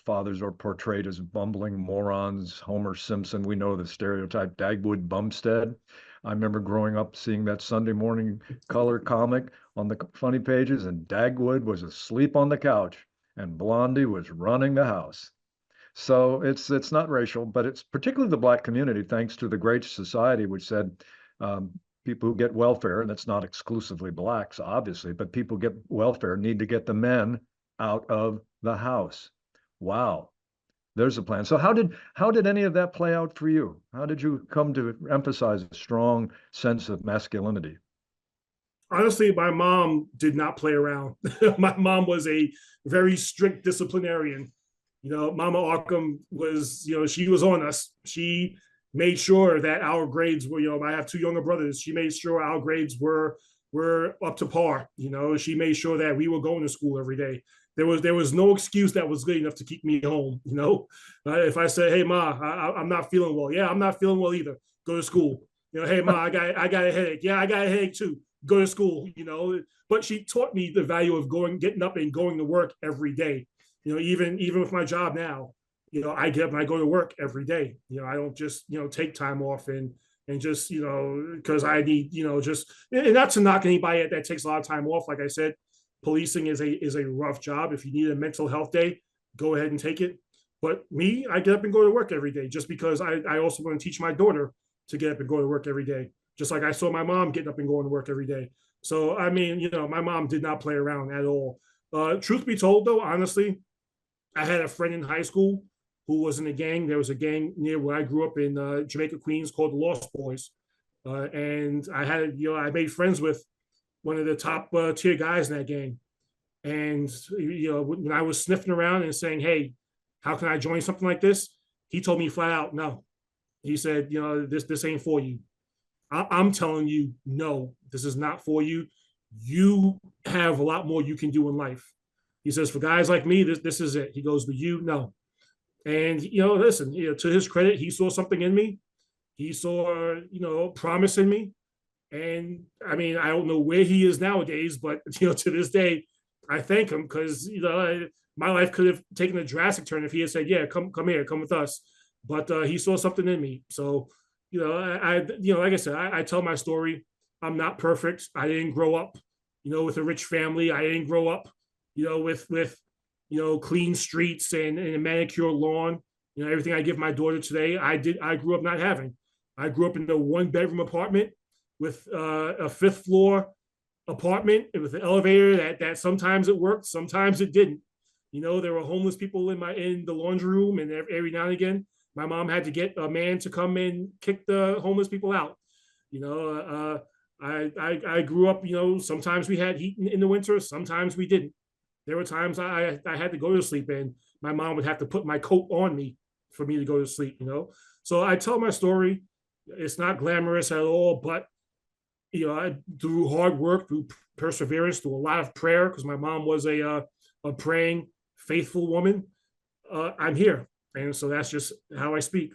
fathers are portrayed as bumbling morons. Homer Simpson, we know the stereotype. Dagwood Bumstead. I remember growing up seeing that Sunday morning color comic on the funny pages, and Dagwood was asleep on the couch, and Blondie was running the house. So it's not racial, but it's particularly the black community, thanks to the Great Society, which said people who get welfare, and it's not exclusively blacks, obviously, but people get welfare need to get the men out of the house. Wow, there's a plan. So how did any of that play out for you? How did you come to emphasize a strong sense of masculinity? Honestly, my mom did not play around. My mom was a very strict disciplinarian. Mama Arkham was, she was on us. She made sure that our grades were, I have two younger brothers. She made sure our grades were up to par. She made sure that we were going to school every day. There was no excuse that was good enough to keep me home. If I said, "Hey Ma, I'm not feeling well," yeah, I'm not feeling well either. Go to school. Hey Ma, I got a headache. Yeah, I got a headache too. Go to school. But she taught me the value of getting up and going to work every day. Even with my job now, I get up and I go to work every day. I don't just take time off and just because I need just and not to knock anybody that takes a lot of time off. Like I said, policing is a rough job. If you need a mental health day, go ahead and take it. But me, I get up and go to work every day just because I also want to teach my daughter to get up and go to work every day. Just like I saw my mom getting up and going to work every day. So, I mean, my mom did not play around at all. Truth be told, though, honestly, I had a friend in high school who was in a gang. There was a gang near where I grew up in Jamaica, Queens, called the Lost Boys. And I made friends with one of the top tier guys in that gang. And when I was sniffing around and saying, "Hey, how can I join something like this?" He told me flat out, no. He said, this ain't for you. I'm telling you, no, this is not for you. You have a lot more you can do in life. He says, for guys like me, this is it. He goes, but you, no. And listen, to his credit, he saw something in me. He saw, promise in me. And I mean, I don't know where he is nowadays, but to this day, I thank him because my life could have taken a drastic turn if he had said, "Yeah, come here, come with us." But he saw something in me. So like I said, I tell my story. I'm not perfect. I didn't grow up, with a rich family. I didn't grow up, with clean streets and a manicured lawn. Everything I give my daughter today, I grew up not having. I grew up in a one-bedroom apartment with a fifth floor apartment with an elevator that sometimes it worked, sometimes it didn't. There were homeless people in the laundry room, and every now and again, my mom had to get a man to come and kick the homeless people out. I grew up. Sometimes we had heat in the winter, sometimes we didn't. There were times I had to go to sleep, and my mom would have to put my coat on me for me to go to sleep. So I tell my story. It's not glamorous at all, but through hard work, through perseverance, through a lot of prayer, because my mom was a praying, faithful woman. I'm here, and so that's just how I speak.